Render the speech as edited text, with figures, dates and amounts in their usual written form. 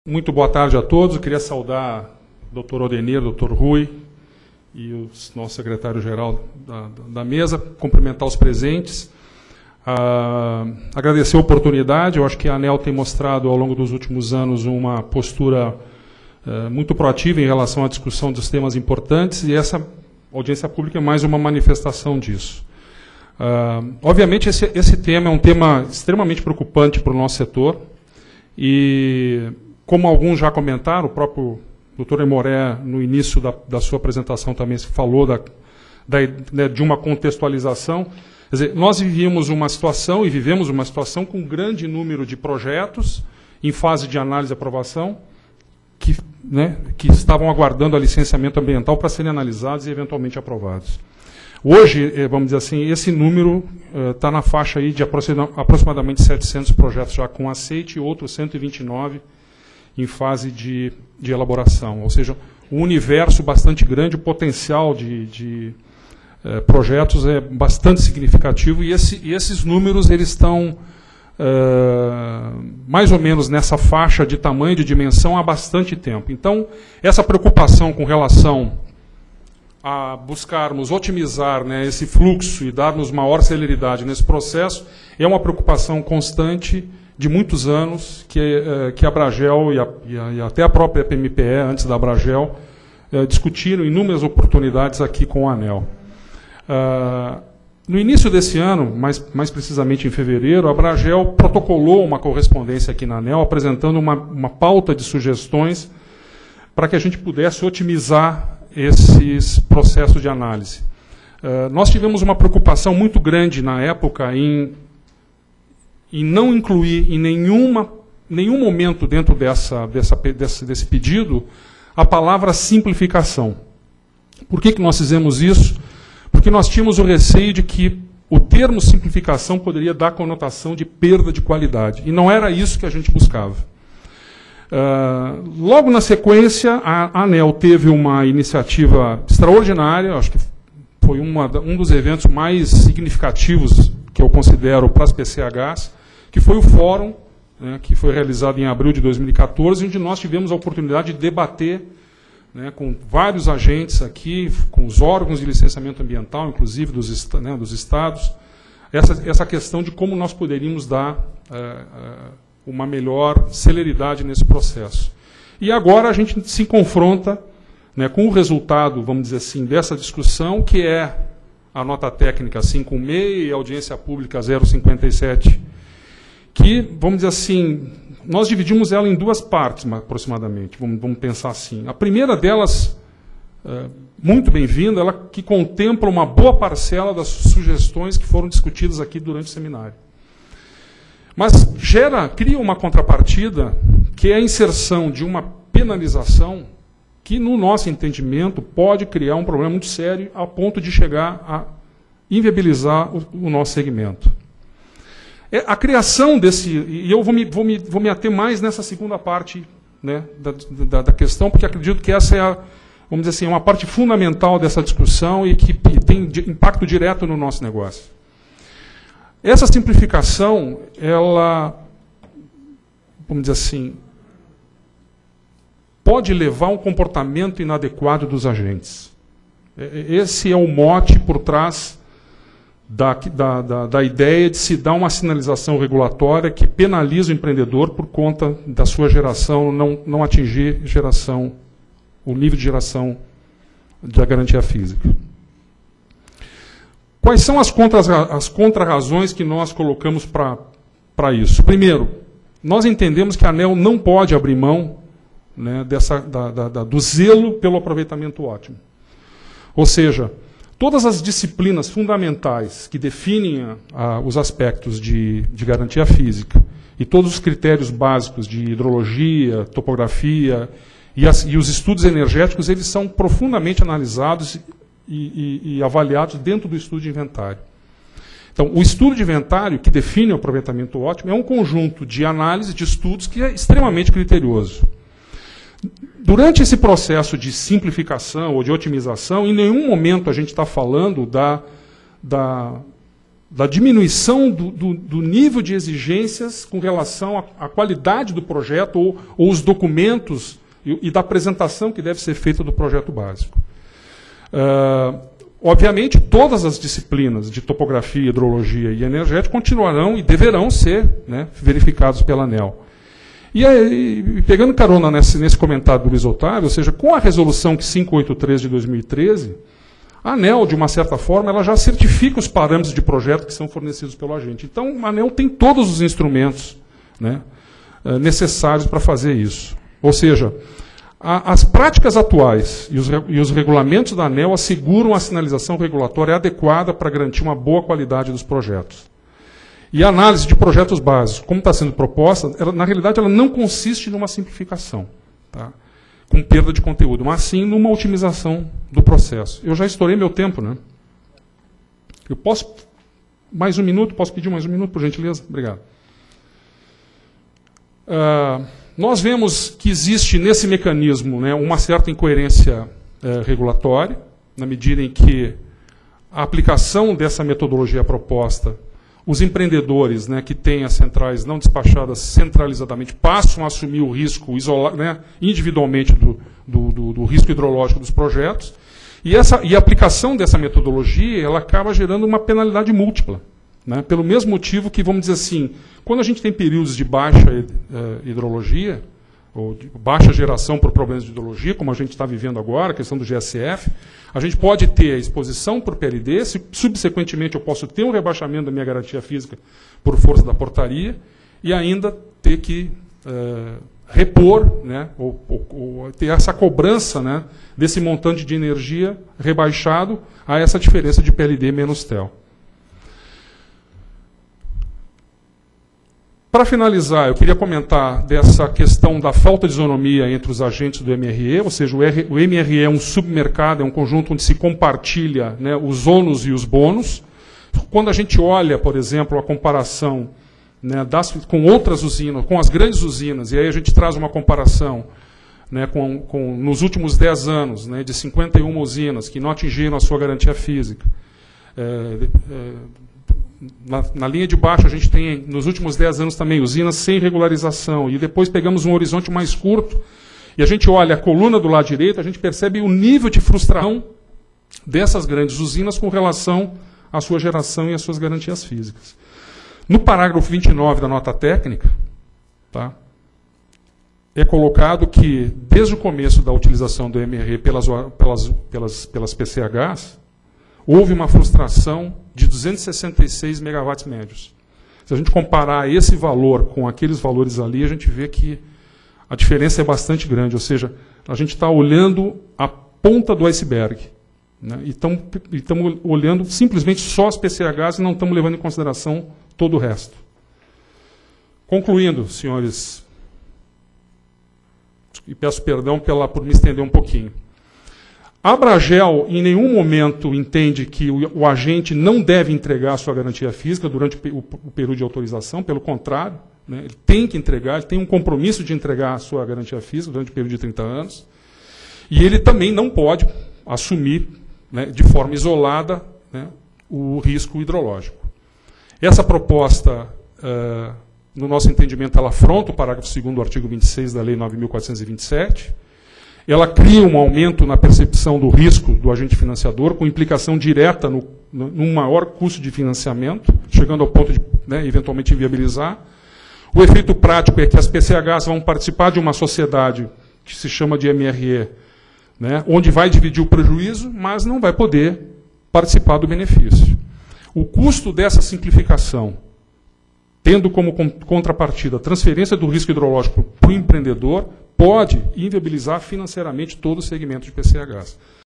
Muito boa tarde a todos. Eu queria saudar o Dr. Odenir, o Dr. Rui e o nosso secretário-geral da mesa, cumprimentar os presentes, agradecer a oportunidade. Eu acho que a ANEEL tem mostrado ao longo dos últimos anos uma postura muito proativa em relação à discussão dos temas importantes, e essa audiência pública é mais uma manifestação disso. Obviamente, esse tema é um tema extremamente preocupante para o nosso setor, e, como alguns já comentaram, o próprio Dr. Aimoré, no início da sua apresentação, também se falou de uma contextualização. Quer dizer, nós vivíamos uma situação e vivemos uma situação com um grande número de projetos em fase de análise e aprovação que estavam aguardando a licenciamento ambiental para serem analisados e eventualmente aprovados. Hoje, vamos dizer assim, esse número está na faixa aí de aproximadamente 700 projetos já com aceite e outros 129 em fase de elaboração. Ou seja, um universo bastante grande, o potencial de projetos é bastante significativo, e esses números eles estão mais ou menos nessa faixa de tamanho e de dimensão há bastante tempo. Então, essa preocupação com relação a buscarmos otimizar, esse fluxo e darmos maior celeridade nesse processo é uma preocupação constante de muitos anos que a Abragel e até a própria PMPE, antes da Abragel, discutiram inúmeras oportunidades aqui com a ANEEL. No início desse ano, mais precisamente em fevereiro, a Abragel protocolou uma correspondência aqui na ANEEL, apresentando uma pauta de sugestões para que a gente pudesse otimizar esses processos de análise. Nós tivemos uma preocupação muito grande na época em não incluir em nenhum momento dentro desse pedido a palavra simplificação. Por que nós fizemos isso? Porque nós tínhamos o receio de que o termo simplificação poderia dar conotação de perda de qualidade. E não era isso que a gente buscava. Logo na sequência, a ANEEL teve uma iniciativa extraordinária, acho que foi um dos eventos mais significativos que eu considero para as PCHs, que foi o fórum, que foi realizado em abril de 2014, onde nós tivemos a oportunidade de debater com vários agentes aqui, com os órgãos de licenciamento ambiental, inclusive dos estados, essa questão de como nós poderíamos dar uma melhor celeridade nesse processo. E agora a gente se confronta com o resultado, vamos dizer assim, dessa discussão, que é a nota técnica 516 e a audiência pública 057, que, vamos dizer assim, nós dividimos ela em duas partes, aproximadamente, vamos pensar assim. A primeira delas, muito bem-vinda, ela que contempla uma boa parcela das sugestões que foram discutidas aqui durante o seminário. Mas cria uma contrapartida, que é a inserção de uma penalização que, no nosso entendimento, pode criar um problema muito sério a ponto de chegar a inviabilizar o nosso segmento. A criação desse... E eu vou me ater mais nessa segunda parte da questão, porque acredito que essa é vamos dizer assim, uma parte fundamental dessa discussão e que tem impacto direto no nosso negócio. Essa simplificação, ela, vamos dizer assim, pode levar a um comportamento inadequado dos agentes. Esse é o mote por trás da ideia de se dar uma sinalização regulatória que penaliza o empreendedor por conta da sua geração não atingir o nível de geração da garantia física. Quais são as contra-razões que nós colocamos para isso? Primeiro, nós entendemos que a ANEEL não pode abrir mão do zelo pelo aproveitamento ótimo. Ou seja, todas as disciplinas fundamentais que definem os aspectos de garantia física e todos os critérios básicos de hidrologia, topografia e os estudos energéticos, eles são profundamente analisados e avaliados dentro do estudo de inventário. Então, o estudo de inventário, que define o aproveitamento ótimo, é um conjunto de análise, de estudos, que é extremamente criterioso. Durante esse processo de simplificação ou de otimização, em nenhum momento a gente está falando da diminuição do nível de exigências com relação à qualidade do projeto ou os documentos e da apresentação que deve ser feita do projeto básico. Obviamente, todas as disciplinas de topografia, hidrologia e energética continuarão e deverão ser, né, verificados pela ANEEL. E aí, pegando carona nesse comentário do Luiz Otávio, ou seja, com a resolução 583 de 2013, a ANEEL, de uma certa forma, ela já certifica os parâmetros de projeto que são fornecidos pelo agente. Então, a ANEEL tem todos os instrumentos, né, necessários para fazer isso. Ou seja, as práticas atuais e os regulamentos da ANEEL asseguram a sinalização regulatória adequada para garantir uma boa qualidade dos projetos. E a análise de projetos básicos, como está sendo proposta, na realidade ela não consiste numa simplificação, tá, com perda de conteúdo, mas sim numa otimização do processo. Eu já estourei meu tempo, né? Eu posso mais um minuto? Posso pedir mais um minuto, por gentileza? Obrigado. Nós vemos que existe nesse mecanismo, né, uma certa incoerência regulatória, na medida em que a aplicação dessa metodologia proposta, os empreendedores, né, que têm as centrais não despachadas centralizadamente passam a assumir o risco né, individualmente do risco hidrológico dos projetos, e a aplicação dessa metodologia ela acaba gerando uma penalidade múltipla. Né, pelo mesmo motivo que, vamos dizer assim, quando a gente tem períodos de baixa hidrologia, ou de baixa geração por problemas de hidrologia, como a gente está vivendo agora, a questão do GSF, a gente pode ter a exposição por PLD, subsequentemente eu posso ter um rebaixamento da minha garantia física por força da portaria, e ainda ter que repor, né, ou ter essa cobrança, né, desse montante de energia rebaixado a essa diferença de PLD menos TEL. Para finalizar, eu queria comentar dessa questão da falta de isonomia entre os agentes do MRE, ou seja, o MRE é um submercado, é um conjunto onde se compartilha, né, os ônus e os bônus. Quando a gente olha, por exemplo, a comparação, né, com outras usinas, com as grandes usinas, e aí a gente traz uma comparação, né, nos últimos 10 anos, né, de 51 usinas que não atingiram a sua garantia física. Na linha de baixo, a gente tem, nos últimos 10 anos também, usinas sem regularização. E depois pegamos um horizonte mais curto, e a gente olha a coluna do lado direito, a gente percebe o nível de frustração dessas grandes usinas com relação à sua geração e às suas garantias físicas. No parágrafo 29 da nota técnica, tá, é colocado que, desde o começo da utilização do MRE pelas PCHs, houve uma frustração de 266 megawatts médios. Se a gente comparar esse valor com aqueles valores ali, a gente vê que a diferença é bastante grande. Ou seja, a gente está olhando a ponta do iceberg. Né, e estamos olhando simplesmente só as PCHs e não estamos levando em consideração todo o resto. Concluindo, senhores, e peço perdão por me estender um pouquinho. A Abragel, em nenhum momento, entende que o agente não deve entregar a sua garantia física durante o período de autorização, pelo contrário, né, ele tem que entregar, ele tem um compromisso de entregar a sua garantia física durante o período de 30 anos, e ele também não pode assumir, né, de forma isolada, né, o risco hidrológico. Essa proposta, no nosso entendimento, ela afronta o parágrafo 2º do artigo 26 da Lei 9.427, ela cria um aumento na percepção do risco do agente financiador, com implicação direta num maior custo de financiamento, chegando ao ponto de, né, eventualmente inviabilizar. O efeito prático é que as PCHs vão participar de uma sociedade que se chama de MRE, né, onde vai dividir o prejuízo, mas não vai poder participar do benefício. O custo dessa simplificação, tendo como contrapartida a transferência do risco hidrológico para o empreendedor, pode inviabilizar financeiramente todo o segmento de PCHs.